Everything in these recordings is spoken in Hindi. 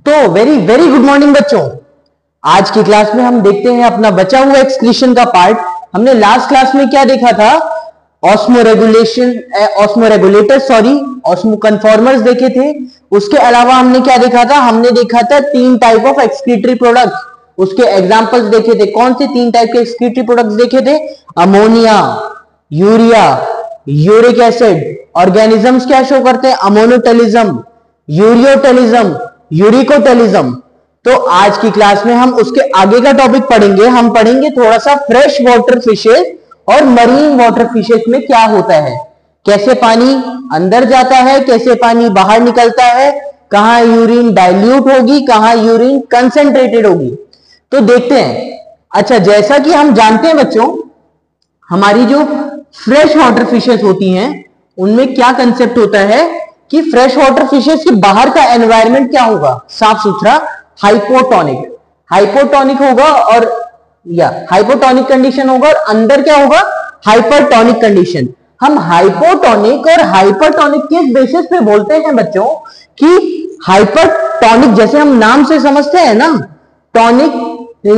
तो वेरी वेरी गुड मॉर्निंग बच्चों। आज की क्लास में हम देखते हैं अपना बचा हुआ एक्सक्रीशन का पार्ट। हमने लास्ट क्लास में क्या देखा था? ऑस्मो कन्फॉर्मर्स देखे थे। उसके अलावा हमने क्या देखा था? हमने देखा था 3 टाइप ऑफ एक्सक्रीटरी प्रोडक्ट्स, उसके एग्जांपल्स देखे थे। कौन से 3 टाइप के एक्सक्रीटरी प्रोडक्ट्स देखे थे? Ammonia, urea, uric acid. Organisms क्या शो करते हैं? Ammonotelism, ureotelism, uricotelism. तो आज की क्लास में हम उसके आगे का टॉपिक पढ़ेंगे। हम पढ़ेंगे थोड़ा सा फ्रेश वाटर फिशेस और मरीन वाटर फिशेस में क्या होता है, कैसे पानी अंदर जाता है, कैसे पानी बाहर निकलता है, कहां यूरिन डाइल्यूट होगी, कहां यूरिन कंसेंट्रेटेड होगी। तो देखते हैं। अच्छा, जैसा कि हम जानते हैं बच्चों, हमारी जो फ्रेश वाटर फिशेस होती हैं उनमें क्या कंसेप्ट होता है कि फ्रेश वाटर फिशेस के बाहर का एनवायरनमेंट क्या होगा? साफ सुथरा, हाइपोटोनिक। हाइपोटोनिक होगा और हाइपोटोनिक कंडीशन होगा, और अंदर क्या होगा? Hypertonic condition. हम हाइपोटोनिक और हाइपरटोनिक किस बेसिस पे बोलते हैं बच्चों? कि हाइपरटोनिक, जैसे हम नाम से समझते हैं ना, टॉनिक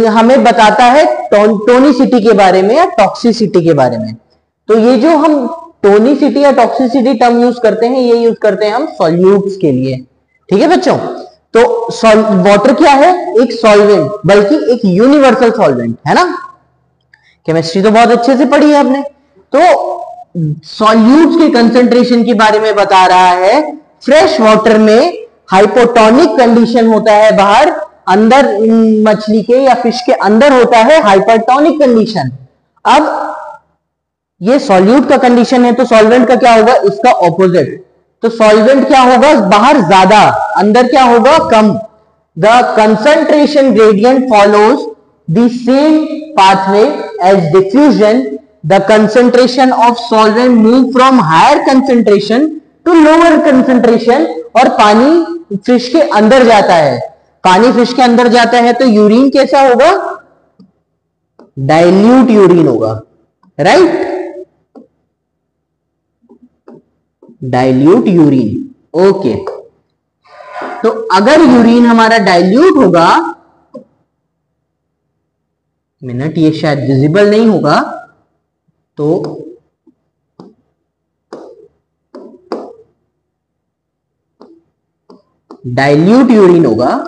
हमें बताता है टोनिसिटी के बारे में या टॉक्सिसिटी के बारे में। तो ये जो हम टोनिसिटी या टॉक्सिसिटी टर्म यूज करते हैं, ये यूज करते हैं हम सॉल्यूट्स के लिए। ठीक है बच्चों? तो वाटर क्या है? एक सॉल्वेंट, बल्कि एक यूनिवर्सल सॉल्वेंट है ना। केमिस्ट्री तो बहुत अच्छे से पढ़ी है आपने। तो सॉल्यूट्स के कंसेंट्रेशन के बारे में बता रहा है। फ्रेश वाटर में हाइपोटोनिक कंडीशन होता है बाहर, अंदर मछली के या फिश के अंदर होता है हाइपरटोनिक कंडीशन। अब ये सॉल्यूट का कंडीशन है, तो सॉल्वेंट का क्या होगा? इसका ऑपोजिट। तो सॉल्वेंट क्या होगा? बाहर ज्यादा, अंदर क्या होगा? कम। The concentration gradient follows the same pathway as diffusion. The concentration of solvent move from higher concentration to lower concentration. और पानी फिश के अंदर जाता है। पानी फिश के अंदर जाता है तो यूरिन कैसा होगा? डाइल्यूट यूरिन होगा, राइट? Dilute urine. ओके, तो अगर यूरिन हमारा डाइल्यूट होगा, मिनट, ये शायद विजिबल नहीं होगा, तो डाइल्यूट यूरिन होगा।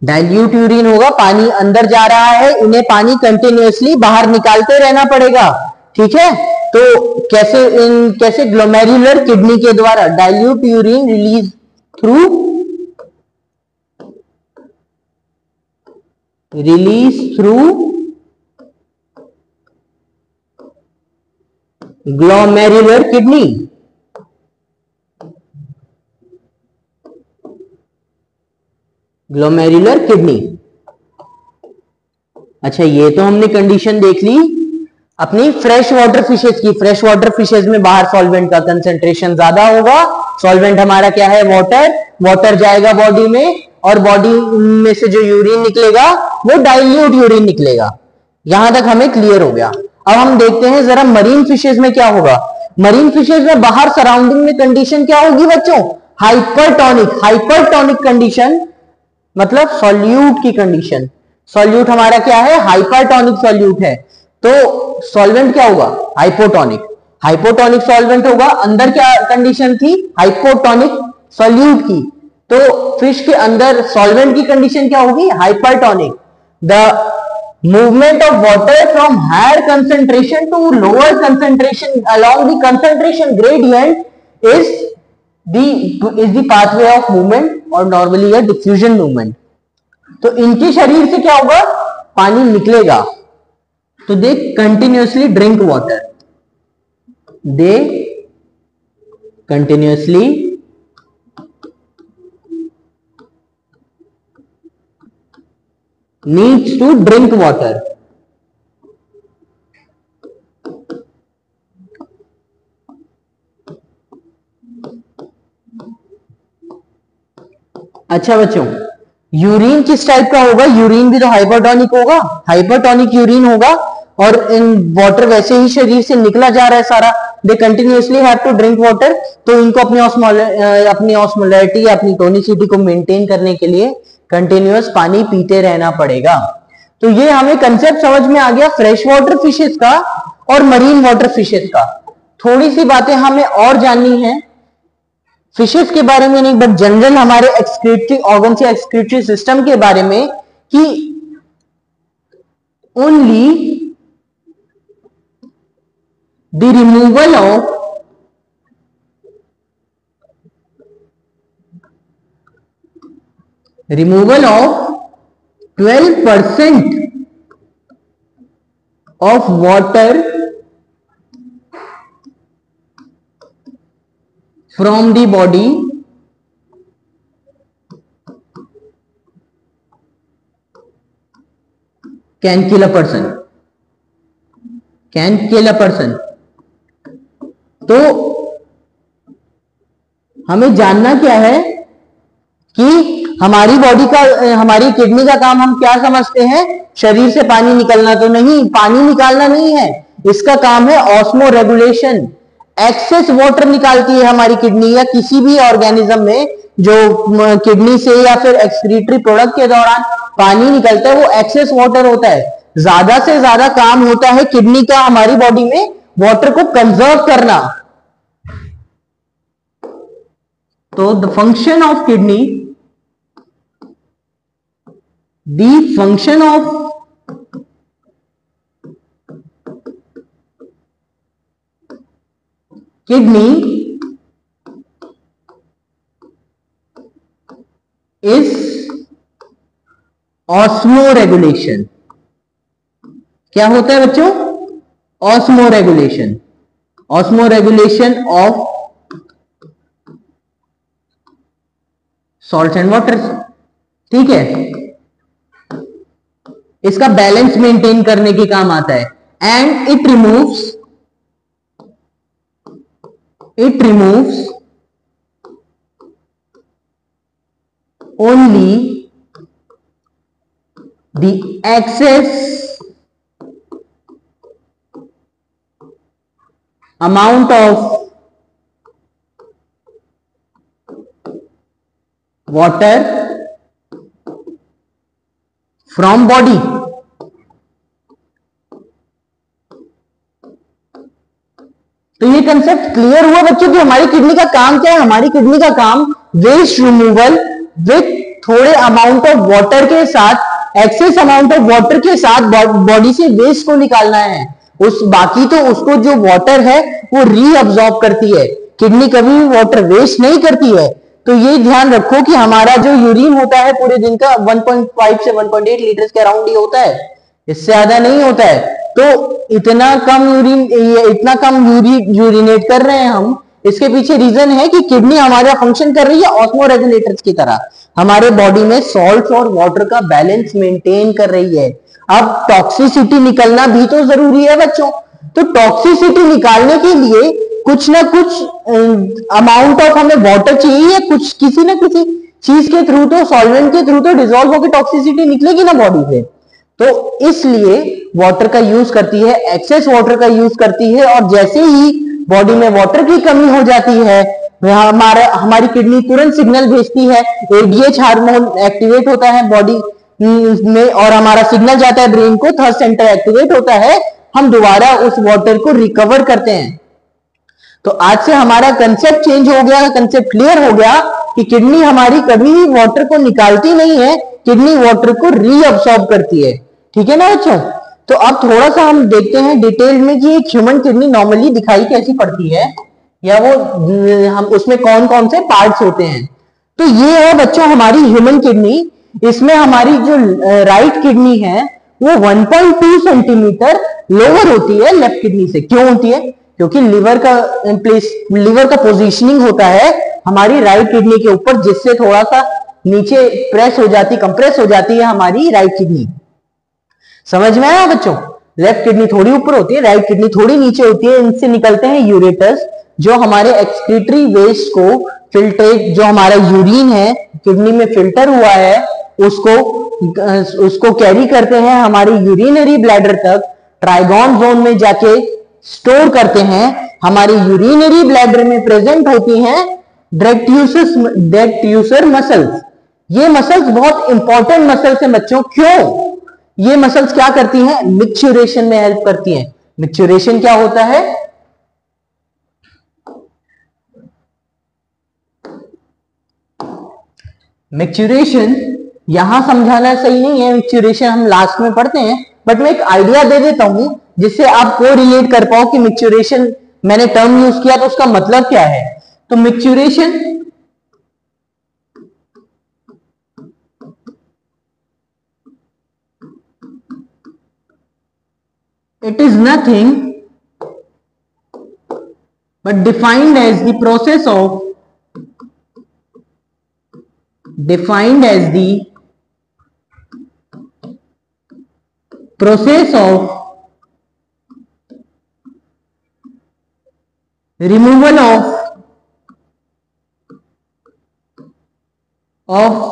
डाइल्यूट यूरिन होगा, पानी अंदर जा रहा है, इन्हें पानी कंटिन्यूअसली बाहर निकालते रहना पड़ेगा। ठीक है? तो कैसे ग्लोमेरुलर किडनी के द्वारा dilute urine release through glomerular kidney. Glomerular kidney. अच्छा, ये तो हमने कंडीशन देख ली अपनी फ्रेश वाटर फिशेस की। फ्रेश वाटर फिशेस में बाहर सॉल्वेंट का कंसेंट्रेशन ज्यादा होगा। सॉल्वेंट हमारा क्या है? वाटर। वाटर जाएगा बॉडी में, और बॉडी में से जो यूरिन निकलेगा वो डाइल्यूट यूरिन निकलेगा। यहां तक हमें क्लियर हो गया। अब हम देखते हैं जरा मरीन फिशेस में क्या होगा। मरीन फिशेस में बाहर सराउंडिंग में कंडीशन क्या होगी बच्चों? हाइपरटोनिक। हाइपरटोनिक कंडीशन मतलब सॉल्यूट की कंडीशन। सॉल्यूट हमारा क्या है? हाइपरटोनिक सॉल्यूट है। तो सॉल्वेंट क्या होगा? हाइपोटोनिक। हाइपोटोनिक सॉल्वेंट होगा। अंदर क्या कंडीशन थी? हाइपोटोनिक सॉल्यूट की। तो फिश के अंदर सॉल्वेंट की कंडीशन क्या होगी? Hypertonic. The movement of water from higher concentration to lower concentration along the concentration gradient is the pathway of movement और normally a diffusion movement। तो इनके शरीर से क्या होगा? पानी निकलेगा। तो दे continuously drink water। they continuously needs to drink water। अच्छा बच्चों, यूरिन किस टाइप का होगा? यूरिन भी तो हाइपरटोनिक होगा। हाइपरटोनिक यूरिन होगा, और इन वाटर वैसे ही शरीर से निकला जा रहा है सारा, they continuously have to drink water, तो इनको अपनी ऑस्मोलैरिटी या अपनी टोनिसिटी को मेंटेन करने के लिए कंटिन्यूअस पानी पीते रहना पड़ेगा। तो ये हमें कंसेप्ट समझ में आ गया फ्रेश वाटर फिशेस का और मरीन वाटर फिशेस का। थोड़ी सी बातें हमें और जाननी है फिशेस के बारे में नहीं, बट जनरल हमारे एक्सक्रीटरी ऑर्गन या एक्सक्रीटरी सिस्टम के बारे में, कि only the removal of 12% of water from the body can kill a person. Can kill a person. तो हमें जानना क्या है कि हमारी बॉडी का, हमारी किडनी का काम हम क्या समझते हैं, शरीर से पानी निकलना तो नहीं, पानी निकालना नहीं है, इसका काम है ऑस्मो रेगुलेशन। एक्सेस वाटर निकालती है हमारी किडनी या किसी भी ऑर्गेनिज्म में जो किडनी से या फिर एक्सक्रीटरी प्रोडक्ट के दौरान पानी निकलता है, वो एक्सेस वाटर होता है। ज्यादा से ज्यादा काम होता है किडनी का हमारी बॉडी में वाटर को कंजर्व करना। तो the function of kidney, the function of kidney is osmoregulation। क्या होता है बच्चों? osmoregulation। osmoregulation of salt and water। ठीक है, इसका बैलेंस मेंटेन करने के काम आता है। And it removes only the excess amount of water from body. तो ये कंसेप्ट क्लियर हुआ बच्चों कि हमारी किडनी का काम क्या है। हमारी किडनी का काम वेस्ट रिमूवल विथ थोड़े अमाउंट ऑफ वाटर के साथ, एक्सेस अमाउंट ऑफ वाटर के साथ बॉडी से वेस्ट को निकालना है। उस बाकी तो उसको जो वाटर है वो रीअब्सॉर्ब करती है, किडनी कभी भी वाटर वेस्ट नहीं करती है। तो ये ध्यान रखो कि हमारा जो यूरिन होता है पूरे दिन का 1.5 से 1.8 लीटर के अराउंड ही होता है, इससे ज्यादा नहीं होता है। तो इतना कम यूरिनेट कर रहे हैं हम, इसके पीछे रीजन है कि किडनी हमारा फंक्शन कर रही है ऑस्मो रेगुलेटर्स की तरह, हमारे बॉडी में सॉल्ट और वाटर का बैलेंस मेंटेन कर रही है। अब टॉक्सिसिटी निकलना भी तो जरूरी है बच्चों। तो टॉक्सिसिटी निकालने के लिए कुछ ना कुछ अमाउंट ऑफ हमें वाटर चाहिए, या कुछ किसी ना किसी चीज के थ्रू, तो सॉल्वेंट के थ्रू तो डिसॉल्व होकर टॉक्सिसिटी निकलेगी ना बॉडी से। तो इसलिए वाटर का यूज करती है, एक्सेस वाटर का यूज करती है। और जैसे ही बॉडी में वाटर की कमी हो जाती है, हमारी किडनी तुरंत सिग्नल भेजती है, एडीएच हार्मोन एक्टिवेट होता है बॉडी में और हमारा सिग्नल जाता है ब्रेन को, थर्ड सेंटर एक्टिवेट होता है, हम दोबारा उस वाटर को रिकवर करते हैं। तो आज से हमारा कंसेप्ट चेंज हो गया, कंसेप्ट क्लियर हो गया कि किडनी हमारी कभी भी वाटर को निकालती नहीं है, किडनी वाटर को रीअब्सॉर्ब करती है। ठीक है ना बच्चों? तो अब थोड़ा सा हम देखते हैं डिटेल में कि एक ह्यूमन किडनी नॉर्मली दिखाई कैसी पड़ती है, या वो हम उसमें कौन कौन से पार्ट्स होते हैं। तो ये है बच्चों हमारी ह्यूमन किडनी। इसमें हमारी जो राइट किडनी है वो 1.2 सेंटीमीटर लोअर होती है लेफ्ट किडनी से। क्यों होती है? क्योंकि लिवर का पोजीशनिंग होता है हमारी राइट किडनी के ऊपर, जिससे थोड़ा सा नीचे कंप्रेस हो जाती है हमारी राइट किडनी। समझ में आया बच्चों? लेफ्ट किडनी थोड़ी ऊपर होती है, राइट किडनी थोड़ी नीचे होती है। इनसे निकलते हैं यूरेटर्स, जो हमारे एक्सक्रीटरी वेस्ट को फिल्ट्रेट, जो हमारा यूरिन है किडनी में फिल्टर हुआ है, उसको कैरी करते हैं हमारी यूरिनरी ब्लैडर तक, ट्राइगोन जोन में जाके स्टोर करते हैं। हमारी यूरिनरी ब्लैडर में प्रेजेंट होती हैं डेक्ट्यूसर मसल्स। ये मसल्स बहुत इंपॉर्टेंट मसल्स हैं बच्चों। क्यों? ये मसल्स क्या करती हैं? मिक्सचुरेशन में हेल्प करती हैं। मिक्सचुरेशन क्या होता है? मिक्सचुरेशन यहां समझाना सही नहीं है, मिक्सचुरेशन हम लास्ट में पढ़ते हैं, बट मैं एक आइडिया दे देता हूं जिससे आप को रिलेट कर पाओ कि मिक्सचुरेशन मैंने टर्म यूज किया तो उसका मतलब क्या है। तो micturition it is nothing but defined as the process of removal of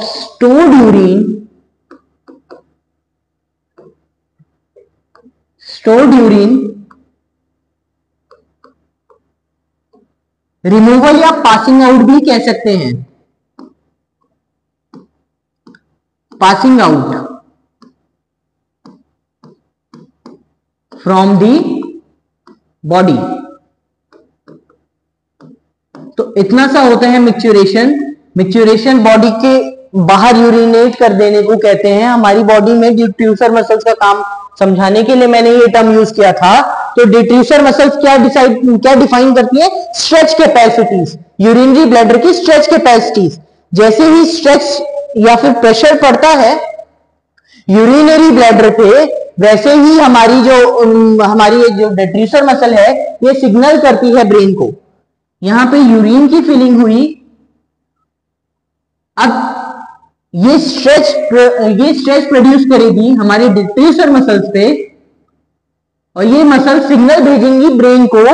stored urine removal या पासिंग आउट भी कह सकते हैं। Passing out from the body. तो इतना सा होता है मिक्सचुरेशन। मिक्सचुरेशन बॉडी के बाहर यूरिनेट कर देने को कहते हैं। हमारी बॉडी में डिट्यूसर मसल्स का काम समझाने के लिए मैंने ये टर्म यूज किया था। तो डिट्यूसर मसल्स क्या डिफाइन करती है? स्ट्रेच कैपेसिटीज, यूरिनरी ब्लैडर की स्ट्रेच कैपेसिटीज। जैसे ही स्ट्रेच या फिर प्रेशर पड़ता है यूरिनरी ब्लैडर पे, वैसे ही हमारी जो डिट्यूसर मसल है ये सिग्नल करती है ब्रेन को। यहां पे यूरिन की फीलिंग हुई, अब ये स्ट्रेच प्रोड्यूस करेगी हमारे डिट्यूसर मसल्स पे, और ये मसल सिग्नल भेजेंगी ब्रेन को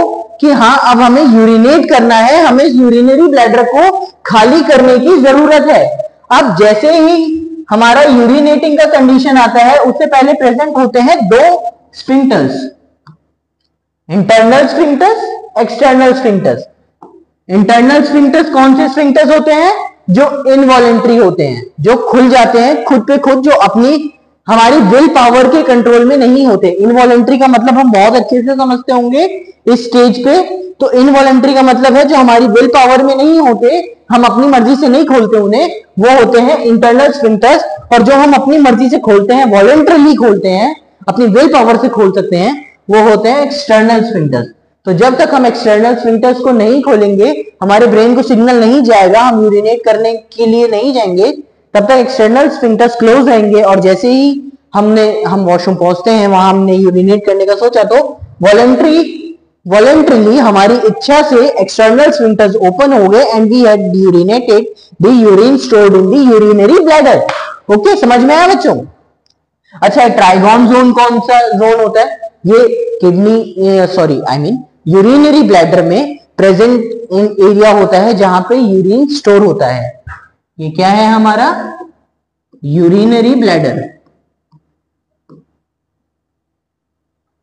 कि हाँ अब हमें यूरिनेट करना है, हमें यूरिनरी ब्लैडर को खाली करने की जरूरत है। अब जैसे ही हमारा यूरिनेटिंग का कंडीशन आता है उससे पहले प्रेजेंट होते हैं दो sphincters, internal sphincters, external sphincters. Internal sphincters कौन से स्फिंक्टर्स होते हैं? जो इनवॉलेंट्री होते हैं, जो खुल जाते हैं खुद पे खुद, जो अपनी हमारी विल पावर के कंट्रोल में नहीं होते। इनवॉलेंट्री का मतलब हम बहुत अच्छे से समझते होंगे इस स्टेज पे। तो इनवॉलेंट्री का मतलब है जो हमारी विल पावर में नहीं होते, हम अपनी मर्जी से नहीं खोलते उन्हें, वो होते हैं इंटरनल स्फिंक्टर्स। और जो हम अपनी मर्जी से खोलते हैं, वॉलेंटरली खोलते हैं, अपनी विल पावर से खोल सकते हैं, वो होते हैं एक्सटर्नल स्फिंक्टर्स। तो जब तक हम एक्सटर्नल स्फिंक्टर्स को नहीं खोलेंगे, हमारे ब्रेन को सिग्नल नहीं जाएगा, हम यूरिनेट करने के लिए नहीं जाएंगे, तब तक एक्सटर्नल स्फिंक्टर्स क्लोज रहेंगे। और जैसे ही हम वॉशरूम पहुंचते हैं, वहां हमने यूरिनेट करने का सोचा, तो वॉलेंटरीली हमारी इच्छा से एक्सटर्नल स्फिंक्टर्स ओपन हो गए and we had urinated the urine stored in the urinary bladder. Okay, समझ में आया बच्चों? अच्छा, ट्राइगोन जोन कौन सा जोन होता है? ये यूरिनरी ब्लैडर में प्रेजेंट एरिया होता है जहां पे यूरिन स्टोर होता है। ये क्या है हमारा? Urinary bladder.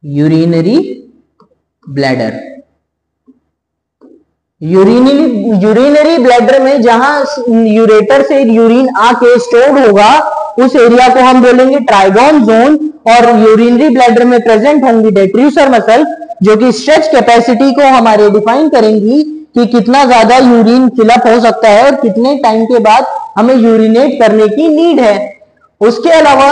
Urinary bladder, urinary bladder में जहां यूरेटर से यूरिन आके स्टोर होगा, उस एरिया को हम बोलेंगे ट्राइगोन जोन। और यूरिनरी ब्लैडर में प्रेजेंट होंगी डिट्यूसर मसल, जो कि स्ट्रेच कैपेसिटी को हमारे डिफाइन करेंगी कि कितना ज्यादा यूरिन फिलअप हो सकता है और कितने टाइम के बाद हमें यूरिनेट करने की नीड है। उसके अलावा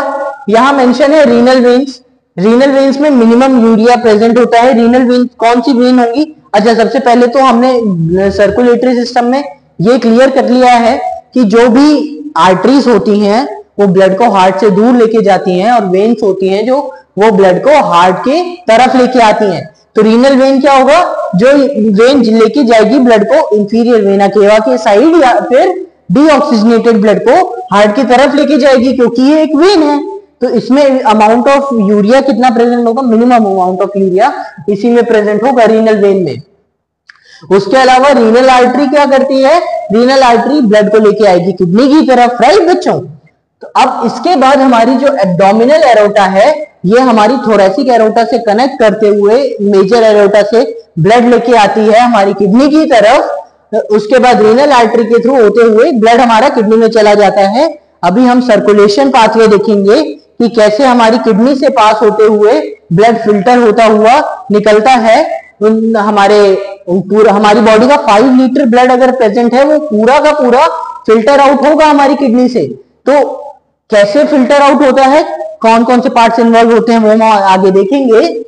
यहां मेंशन है रीनल वेन्स। रीनल वेन्स में मिनिमम यूरिया प्रेजेंट होता है। रीनल वेन्स कौन सी वेन होंगी? अच्छा, सबसे पहले तो हमने सर्कुलेटरी सिस्टम में ये क्लियर कर लिया है कि जो भी आर्टरीज होती हैं वो ब्लड को हार्ट से दूर लेके जाती हैं, और वेन्स होती हैं जो वो ब्लड को हार्ट के तरफ लेके आती हैं। तो रीनल वेन क्या होगा? जो वेन लेके जाएगी ब्लड को इंफीरियर वेना केवा के साइड, या फिर डीऑक्सीजनेटेड ब्लड को हार्ट की तरफ लेके जाएगी, क्योंकि ये एक वेन है। तो इसमें अमाउंट ऑफ यूरिया कितना प्रेजेंट होगा? मिनिमम अमाउंट ऑफ यूरिया इसी में प्रेजेंट होगा, रीनल वेन में। उसके अलावा रीनल आर्टरी क्या करती है? रीनल आर्टरी ब्लड को लेके आएगी किडनी की तरफ, राइट बच्चों? तो अब इसके बाद हमारी जो एब्डोमिनल एरोटा है, ये हमारी थोरैसिक एरोटा से कनेक्ट करते हुए मेजर एरोटा से ब्लड लेके आती है हमारी किडनी की तरफ, उसके बाद रीनल आर्टरी के थ्रू होते हुए ब्लड हमारा किडनी में चला जाता है। अभी हम सर्कुलेशन पाथवे देखेंगे कि कैसे हमारी किडनी से पास होते हुए ब्लड फिल्टर होता हुआ निकलता है। हमारी बॉडी का 5 लीटर ब्लड अगर प्रेजेंट है, वो पूरा का पूरा फिल्टर आउट होगा हमारी किडनी से। तो कैसे फिल्टर आउट होता है, कौन कौन से पार्ट्स इन्वॉल्व होते हैं, वो हम आगे देखेंगे।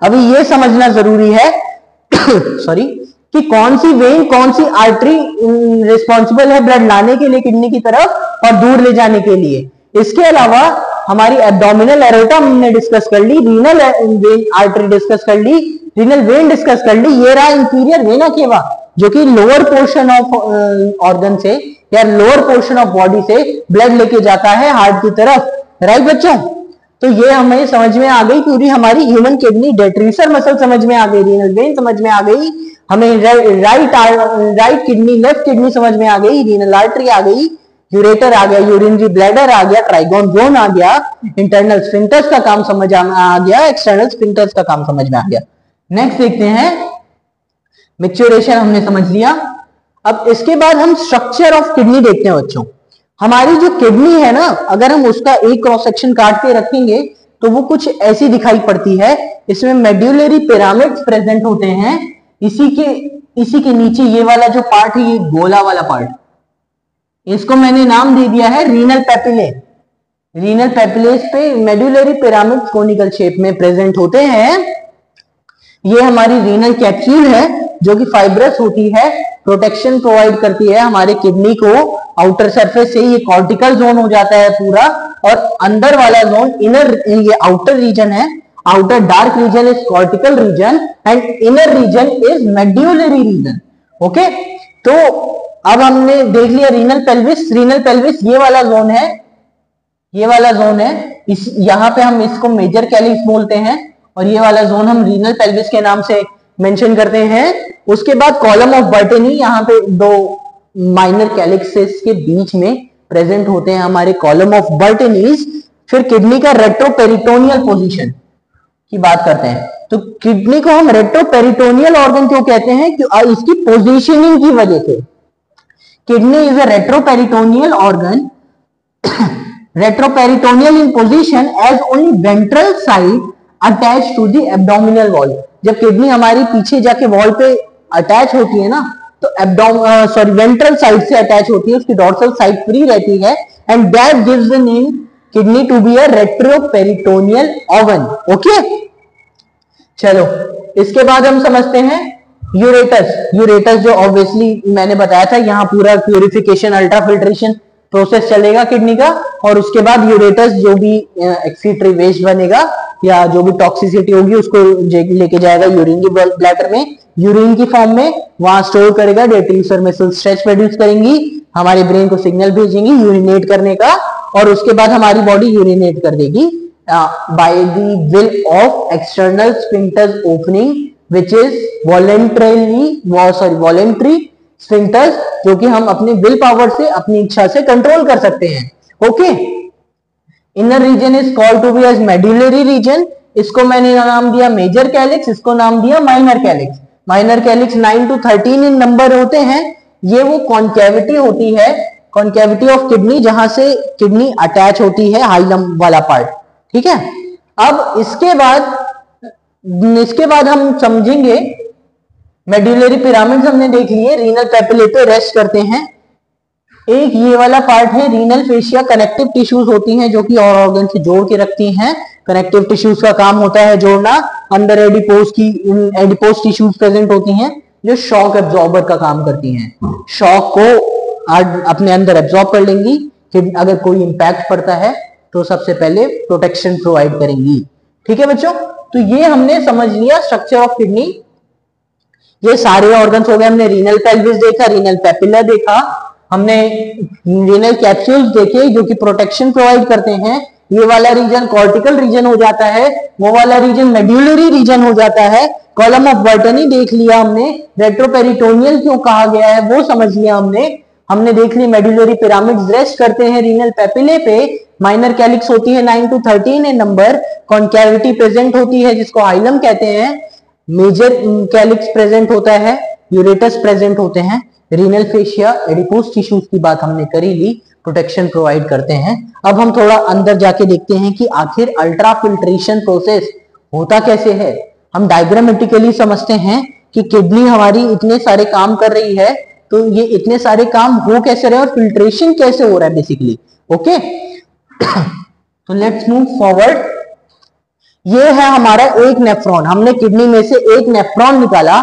अभी ये समझना जरूरी है सॉरी, कि कौन सी वेन, कौन सी आर्टरी रिस्पॉन्सिबल है ब्लड लाने के लिए किडनी की तरफ और दूर ले जाने के लिए। इसके अलावा हमारी एब्डोमिनल एरोटा हमने डिस्कस कर ली, रीनल वेन आर्टरी डिस्कस कर ली, रीनल वेन डिस्कस कर ली। ये रहा इंफीरियर वेना केवा, जो कि लोअर पोर्शन ऑफ ऑर्गन से या लोअर पोर्शन ऑफ बॉडी से ब्लड लेके जाता है हार्ट की तरफ। राइट बच्चों, तो ये हमें समझ में आ गई पूरी हमारी ह्यूमन किडनी। डेट्रीसर मसल समझ में आ गई, रीनल वेन समझ में आ गई, हमें राइट किडनी, लेफ्ट किडनी समझ में आ गई, रीनल आर्टरी आ गई, यूरेटर आ गया, यूरिनरी ब्लैडर आ गया, ट्राइगोन जोन आ गया, इंटरनल स्फिंक्टर्स का काम समझ आ गया, एक्सटर्नल स्फिंक्टर्स का काम समझ में आ गया। नेक्स्ट देखते हैं, मैच्योरेशन हमने समझ लिया। अब इसके बाद हम स्ट्रक्चर ऑफ किडनी देखते हैं बच्चों। हमारी जो किडनी है ना, अगर हम उसका एक क्रॉस सेक्शन काट के रखेंगे तो वो कुछ ऐसी दिखाई पड़ती है। इसमें मेड्यूलरी पिरामिड्स प्रेजेंट होते हैं। इसी के नीचे ये वाला जो पार्ट है, ये गोला वाला पार्ट, इसको मैंने नाम दे दिया है रीनल पेपिले। रीनल पेपिलेस पे मेड्यूलरी पिरामिड्स कोनिकल शेप में प्रेजेंट होते हैं। ये हमारी रीनल कैप्सूल है जो कि फाइब्रस होती है, प्रोटेक्शन प्रोवाइड करती है हमारे किडनी को। आउटर सरफेस से ये कॉर्टिकल जोन हो जाता है पूरा, और अंदर वाला जोन इनर, ये आउटर रीजन है, outer dark region is cortical region and inner region is medullary region. Okay, तो अब हमने देख लिया रीनल पेल्विस। रीनल पेल्विस ये वाला जोन है, ये वाला जोन है, इस यहाँ पे हम इसको मेजर कैलिक्स बोलते हैं, और ये वाला जोन हम रीनल पेल्विस के नाम से मेंशन करते हैं। उसके बाद कॉलम ऑफ बर्टनी, यहाँ पे 2 माइनर कैलिक्सेस के बीच में प्रेजेंट होते हैं हमारे कॉलम ऑफ बर्टनीज। फिर किडनी का रेट्रोपेरिटोनियल पोजीशन की बात करते हैं। तो किडनी को हम रेट्रोपेरिटोनियल ऑर्गन क्यों कहते हैं? क्यों? इसकी पोजीशनिंग की वजह से। Kidney is a retroperitoneal organ, retroperitoneal in position as only ventral side attach to the abdominal wall. जब किडनी हमारी पीछे जाके वॉल पे अटैच होती है ना, तो वेंट्रल साइड से अटैच होती है, उसकी डॉर्सल साइड फ्री रहती है, and that gives the name kidney to be a retroperitoneal organ. Okay, चलो इसके बाद हम समझते हैं यूरेटस। यूरेटस जो ऑब्वियसली मैंने बताया था, यहाँ पूरा प्यूरिफिकेशन, अल्ट्राफिल्ट्रेशन प्रोसेस चलेगा किडनी का, और उसके बाद यूरेटस जो भी एक्सीटरी वेस्ट बनेगा या जो भी टॉक्सिसिटी होगी उसको लेके जाएगा यूरिन की ब्लैडर में, यूरिन की फॉर्म में वहां स्टोर करेगा। डेट्रीसर मसल स्ट्रेच प्रोड्यूस करेंगी, हमारे ब्रेन को सिग्नल भेजेंगी यूरिनेट करने का, और उसके बाद हमारी बॉडी यूरिनेट कर देगी by the will of external sphincters opening which is voluntary sphincters, जो कि हम अपने विल पावर से, अपनी इच्छा से कंट्रोल कर सकते हैं। Okay, inner region is called to be as medullary region. इसको मैंने नाम दिया मेजर कैलिक्स, इसको नाम दिया minor calyx. Minor calyx 9 to 13 in number होते हैं। ये वो कॉन्केविटी होती है, कॉन्केविटी ऑफ किडनी, जहां से किडनी अटैच होती है, हाइलम वाला पार्ट। ठीक है, अब इसके बाद हम समझेंगे मेड्यूलरी पिरामिड्स हमने देख लिए, रीनल पेपिले पे रेस्ट करते हैं। एक ये वाला पार्ट है रीनल फेशिया, कनेक्टिव टिश्यूज होती हैं जो कि और ऑर्गन से जोड़ के रखती हैं। कनेक्टिव टिश्यूज का काम होता है जोड़ना। अंदर एडिपोज टिश्यूज प्रेजेंट होती हैं जो शॉक एब्जॉर्बर का काम करती हैं, शॉक को अपने अंदर एब्जॉर्ब कर लेंगी, फिर अगर कोई इंपैक्ट पड़ता है तो सबसे पहले प्रोटेक्शन प्रोवाइड करेंगी। ठीक है बच्चों, तो ये हमने समझ लिया स्ट्रक्चर ऑफ किडनी। ये सारे ऑर्गन्स हो गए। हमने रीनल पेल्विस देखा, रीनल पेपिला देखा, हमने रीनल कैप्सूल्स देखे जो कि प्रोटेक्शन प्रोवाइड करते हैं। ये वाला रीजन कॉर्टिकल रीजन हो जाता है, वो वाला रीजन मेड्यूलरी रीजन हो जाता है। कॉलम ऑफ बर्टनी देख लिया हमने, रेट्रोपेरिटोनियल क्यों कहा गया है वो समझ लिया हमने देख ली मेड्यूलरी पिरामिड्स रेस्ट करते हैं रीनल पेपिले पे। माइनर कैलिक्स होती है 9 to 13 in number, concavity present होती है जिसको हाइलम कहते हैं, मेजर कैलिक्स प्रेजेंट होता है, यूरेटस प्रेजेंट होते हैं, रीनल फेशिया, एडिपोज टिश्यूज की बात हमने करी ली, प्रोटेक्शन प्रोवाइड करते हैं। अब हम थोड़ा अंदर जाके देखते हैं कि आखिर अल्ट्रा फिल्ट्रेशन प्रोसेस होता कैसे है। हम डायग्रामेटिकली समझते हैं कि किडनी हमारी इतने सारे काम कर रही है, तो ये इतने सारे काम हो कैसे रहे और फिल्ट्रेशन कैसे हो रहा है बेसिकली। ओके, तो लेट्स मूव फॉरवर्ड। ये है हमारा एक नेफ्रॉन, हमने किडनी में से एक नेफ्रॉन निकाला।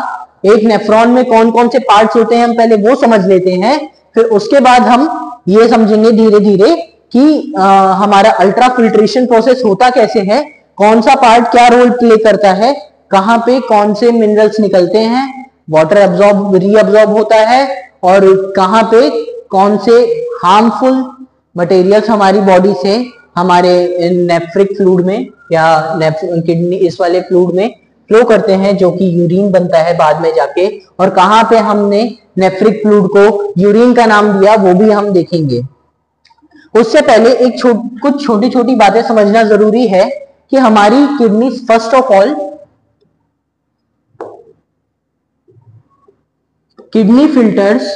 एक नेफ्रॉन में कौन कौन से पार्ट्स होते हैं हम पहले वो समझ लेते हैं, फिर उसके बाद हम ये समझेंगे धीरे धीरे कि हमारा अल्ट्रा फिल्ट्रेशन प्रोसेस होता कैसे है, कौन सा पार्ट क्या रोल प्ले करता है, कहां पे कौन से मिनरल्स निकलते हैं, वाटर एब्जॉर्ब रीअब्जॉर्ब होता है, और कहां पे कौन से हार्मफुल मटेरियल्स हमारी बॉडी से हमारे नेफ्रिक फ्लूइड में या किडनी इस वाले फ्लूइड में फ्लो करते हैं, जो कि यूरिन बनता है बाद में जाके, और कहां पे हमने नेफ्रिक फ्लूइड को यूरिन का नाम दिया वो भी हम देखेंगे। उससे पहले कुछ छोटी छोटी बातें समझना जरूरी है कि हमारी kidney first of all kidney filters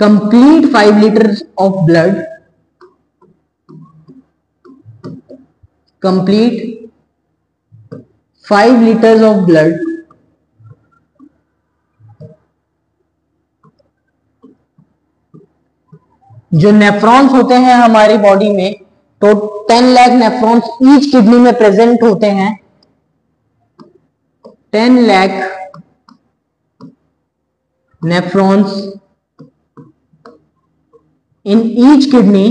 complete 5 liters of blood, complete 5 liters of blood जो नेफ्रॉन्स होते हैं हमारी बॉडी में, तो 10 लाख नेफ्रॉन्स ईच किडनी में प्रेजेंट होते हैं। 10 lakh nephrons in each kidney,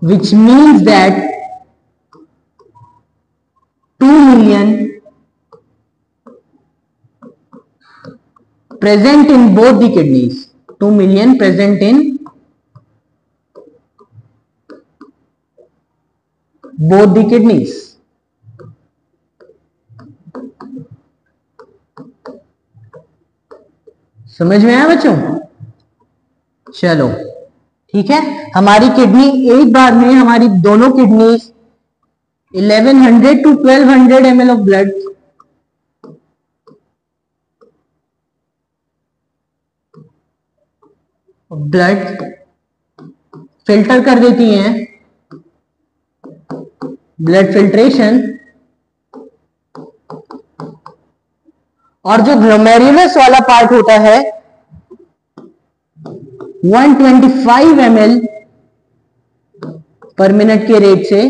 which means that 2 million present in both the kidneys, 2 million present in both the kidneys। समझ में आया बच्चों? चलो ठीक है, हमारी किडनी एक बार में हमारी दोनों kidneys 1100 to 1200 ml of blood filter कर देती हैं, ब्लड फिल्ट्रेशन। और जो ग्लोमेरुलस वाला पार्ट होता है 125 ml पर मिनट के रेट से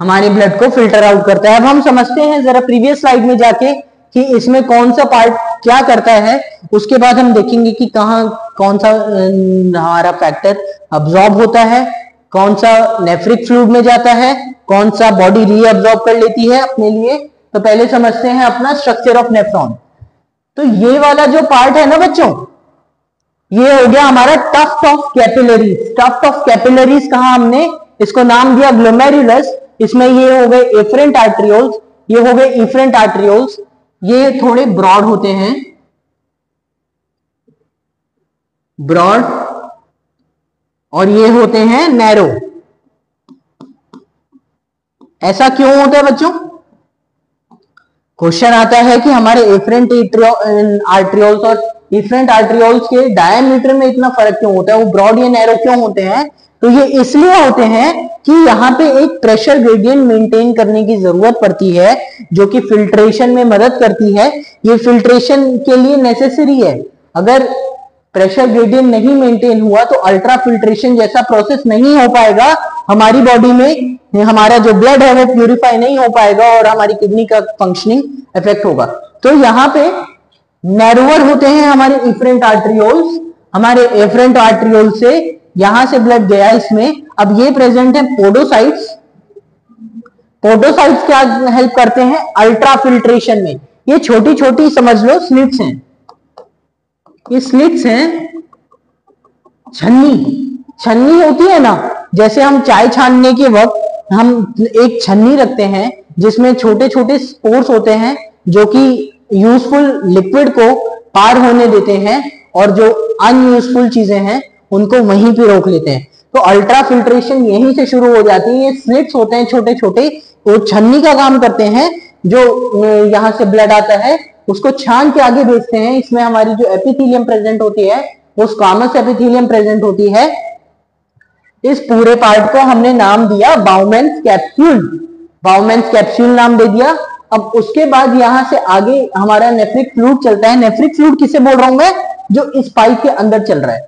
हमारे ब्लड को फिल्टर आउट करता है। अब हम समझते हैं जरा प्रीवियस स्लाइड में जाके कि इसमें कौन सा पार्ट क्या करता है, उसके बाद हम देखेंगे कि कौन सा हमारा फैक्टर अब्सॉर्ब होता है, कौन सा नेफ्रिक फ्लूइड में जाता है, कौन सा बॉडी रीअब्सॉर्ब कर लेती है अपने लिए। तो पहले समझते हैं अपना स्ट्रक्चर ऑफ नेफ्रॉन। तो ये वाला जो पार्ट है ना बच्चों, ये हो गया हमारा tuft of capillaries. Tuft of capillaries कहा हमने, इसको नाम दिया ग्लोमेरुलस। इसमें ये हो गए एफरेंट आर्टरियोल्स, ये हो गए इफरेंट आर्टरियोल्स। ये थोड़े ब्रॉड होते हैं, ब्रॉड, और ये होते हैं नैरो। ऐसा क्यों होता है बच्चों? क्वेश्चन आता है कि हमारे एफरेंट आर्टरियोल्स और इफरेंट आर्टरियोल्स के डायमीटर में इतना फर्क क्यों होता है, वो ब्रॉड या नैरो क्यों होते हैं? तो ये इसलिए होते हैं कि यहाँ पे एक प्रेशर ग्रेडियंट मेंटेन करने की जरूरत पड़ती है, जो कि फिल्ट्रेशन में मदद करती है। ये फिल्ट्रेशन के लिए नेसेसरी है। अगर प्रेशर ग्रेडियंट नहीं मेंटेन हुआ तो अल्ट्रा फिल्ट्रेशन जैसा प्रोसेस नहीं हो पाएगा हमारी बॉडी में, हमारा जो ब्लड है वो प्यूरिफाई नहीं हो पाएगा और हमारी किडनी का फंक्शनिंग इफेक्ट होगा। तो यहाँ पे नैरोअर होते हैं हमारे इफरेंट आर्टरियोल्स। हमारे एफरेंट आर्टरियोल से यहां से ब्लड गया इसमें, अब ये प्रेजेंट है पोडोसाइट्स। पोडोसाइट्स क्या हेल्प करते हैं अल्ट्रा फिल्ट्रेशन में? ये छोटी छोटी समझ लो स्लिट्स हैं, ये स्लिट्स हैं। छन्नी होती है ना, जैसे हम चाय छानने के वक्त हम एक छन्नी रखते हैं, जिसमें छोटे छोटे स्पोर्स होते हैं जो कि यूजफुल लिक्विड को पार होने देते हैं और जो अनयूजफुल चीजें हैं उनको वहीं पे रोक लेते हैं। तो अल्ट्रा फिल्ट्रेशन यहीं से शुरू हो जाती है। ये स्लिट्स होते हैं छोटे छोटे, वो छन्नी का काम करते हैं। जो यहाँ से ब्लड आता है उसको छान के आगे भेजते हैं। इसमें हमारी जो एपिथेलियम प्रेजेंट होती है वो स्क्वामस एपिथेलियम प्रेजेंट होती है। इस पूरे पार्ट को हमने नाम दिया बाउमेन्स कैप्सूल। बाउमेन्स कैप्सूल नाम दे दिया। अब उसके बाद यहां से आगे हमारा नेफ्रिक फ्लूइड चलता है। नेफ्रिक फ्लूइड किसे बोल रहा हूं मैं? जो इस पाइप के अंदर चल रहा है।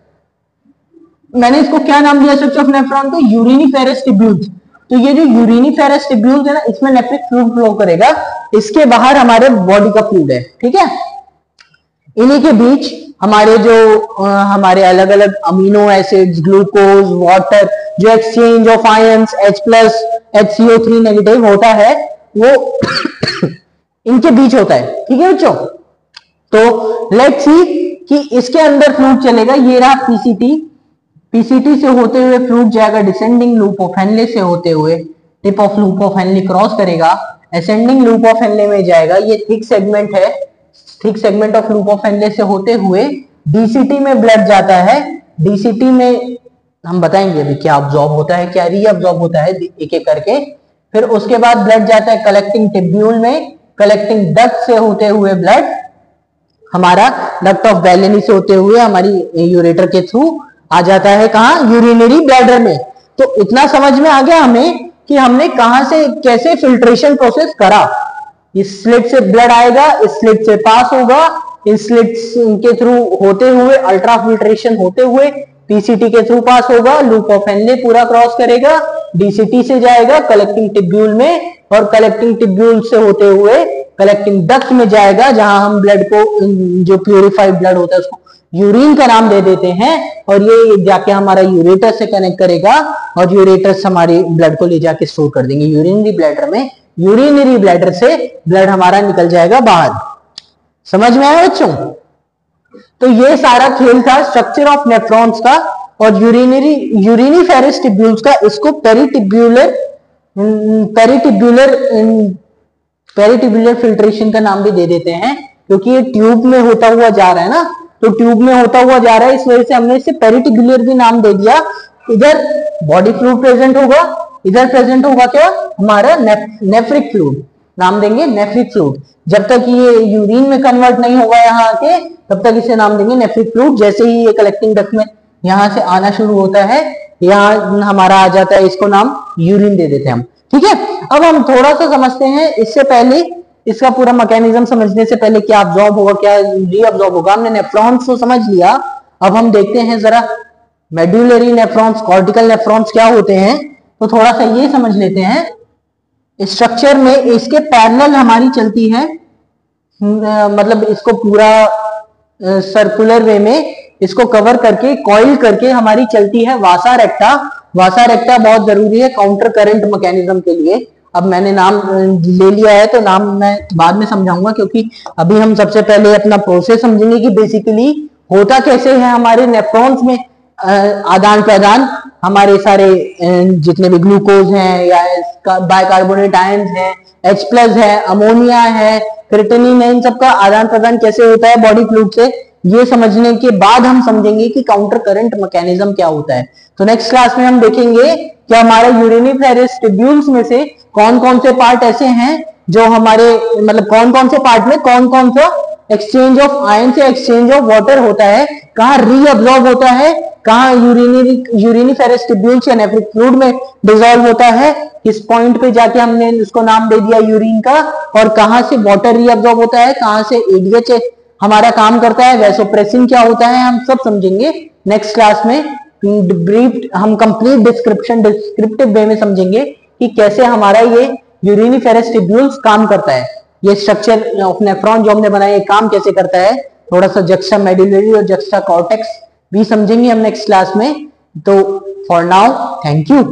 मैंने इसको क्या नाम दिया स्ट्रक्चर ऑफ नेफ्रॉन को? Uriniferous tubules. तो ये जो यूरिनिफेरस ट्यूब्यूल्स है ना, इसमें नेफ्रिक फ्लूइड फ्लो करेगा। इसके बाहर हमारे बॉडी का फ्लूइड है, ठीक है। इन्हीं के बीच हमारे जो हमारे अलग अलग अमीनो एसिड्स, ग्लूकोज, वाटर, जो exchange of ions H+ HCO3 negative होता है वो इनके बीच होता है, ठीक है बच्चों। तो लेट्स सी कि इसके अंदर फ्लूइड चलेगा। ये रहा पीसीटी। पीसीटी से होते हुए फ्लूइड जाएगा डिसेंडिंग लूप ऑफ हेनले से होते हुए, tip of loop of Henle cross करेगा, असेंडिंग लूप ऑफ हेनले में जाएगा। ये थिक सेगमेंट है। Thick segment of loop of Henle से होते हुए डीसीटी में ब्लड जाता है। डीसीटी में हम बताएंगे अभी क्या अब्सॉर्ब होता है, क्या रीअब्सॉर्ब होता है, एक एक करके। फिर उसके बाद ब्लड जाता है कलेक्टिंग टिब्यूल में। कलेक्टिंग डक्ट से होते हुए ब्लड हमारा डक्ट ऑफ बैलेनी से होते हुए हमारी यूरेटर के थ्रू आ जाता है कहां? यूरिनरी ब्लैडर में। तो इतना समझ में आ गया हमें कि हमने कहां से कैसे फिल्ट्रेशन प्रोसेस करा। इस स्लिट से ब्लड आएगा, इस स्लिट से पास होगा, इस स्लिट के थ्रू होते हुए अल्ट्रा फिल्ट्रेशन होते हुए पीसीटी के थ्रू पास होगा, लूप ऑफ हेनले पूरा क्रॉस करेगा, डीसीटी से जाएगा कलेक्टिंग टिब्यूल में, और कलेक्टिंग टिब्यूल से होते हुए कलेक्टिंग डक्ट में जाएगा, जहां हम ब्लड को, जो प्यूरिफाइड ब्लड होता है उसको यूरिन का नाम दे देते हैं, और ये जाके हमारा यूरेटर से कनेक्ट करेगा और यूरेटर से हमारे ब्लड को ले जाके स्टोर कर देंगे यूरिनरी ब्लैडर में। यूरिनरी ब्लैडर से ब्लड हमारा निकल जाएगा बाहर। समझ में आया बच्चों? तो ये सारा खेल था स्ट्रक्चर ऑफ नेफ्रॉन्स का और यूरिनिफेरस ट्यूब्यूल्स का। इसको पेरिटिब्यूलर फिल्ट्रेशन का नाम भी दे देते हैं, क्योंकि ये ट्यूब में होता हुआ जा रहा है ना, तो ट्यूब में होता हुआ जा रहा है, इस वजह से हमने इसे पेरिटिब्यूलर भी नाम दे दिया। इधर बॉडी फ्लूइड प्रेजेंट होगा, इधर प्रेजेंट होगा क्या? हमारा नेफ्रिक फ्लूइड, नाम देंगे नेफ्रिक फ्लूइड। जब तक ये यूरिन में कन्वर्ट नहीं होगा यहाँ आके, तब तक इसे नाम देंगे नेफ्रिक फ्लूइड। जैसे ही ये कलेक्टिंग डक्ट में यहाँ से आना शुरू होता है, यहाँ हमारा आ जाता है, इसको नाम यूरिन दे देते हैं हम, ठीक है। अब हम थोड़ा सा समझते हैं, इससे पहले इसका पूरा मैकेनिज्म समझने से पहले क्या अब्सॉर्ब होगा, क्या रीअब्सॉर्ब होगा। हमने नेफ्रॉन्स को समझ लिया, अब हम देखते हैं जरा मेडुलरी नेफ्रॉन्स, कॉर्टिकल नेफ्रॉन्स क्या होते हैं। तो थोड़ा सा ये समझ लेते हैं। स्ट्रक्चर में इसके पैरेलल हमारी चलती है, मतलब इसको पूरा सर्कुलर वे में इसको कवर करके, कॉइल करके हमारी चलती है वासा रेक्टा। वासा रेक्टा बहुत जरूरी है काउंटर करंट मैकेनिज्म के लिए। अब मैंने नाम ले लिया है तो नाम मैं बाद में समझाऊंगा, क्योंकि अभी हम सबसे पहले अपना प्रोसेस समझेंगे कि बेसिकली होता कैसे है हमारे नेफ्रॉन्स में आदान प्रदान। हमारे सारे जितने भी ग्लूकोज हैं या बाइकार्बोनेट आयंस हैं, H+ है, अमोनिया है, क्रिएटिनिन है, इन सबका आदान प्रदान कैसे होता है बॉडी फ्लूइड से, ये समझने के बाद हम समझेंगे कि काउंटर करंट मैकेनिज्म क्या होता है। तो नेक्स्ट क्लास में हम देखेंगे कि हमारे यूरिनिफेरस ट्यूब्यूल्स में से कौन कौन से पार्ट ऐसे हैं जो हमारे, मतलब कौन कौन से पार्ट में कौन कौन सा एक्सचेंज ऑफ आयन से एक्सचेंज ऑफ वाटर होता है, कहाँ रीअब्सॉर्ब होता है, कहाँ यूरिनिफेरस ट्यूब्यूल्स या नेफ्रिक फ्लूइड में डिसॉल्व होता है, किस पॉइंट पे जाके हमने उसको नाम दे दिया यूरिन का, और कहाँ से वाटर रीअब्सॉर्ब होता है, कहाँ से एडीएच हमारा काम करता है, वैसोप्रेसिन क्या होता है, हम सब समझेंगे नेक्स्ट क्लास में। ब्रीफ हम कंप्लीट डिस्क्रिप्टिव वे में समझेंगे कि कैसे हमारा ये यूरिनिफेरस ट्यूब्यूल्स काम करता है, ये स्ट्रक्चर ऑफ नेफ्रॉन जो हमने बनाया ये काम कैसे करता है। थोड़ा सा जक्स्टा मेडुलरी और जक्स्टा कॉर्टेक्स भी समझेंगे हम नेक्स्ट क्लास में। तो फॉर नाउ थैंक यू।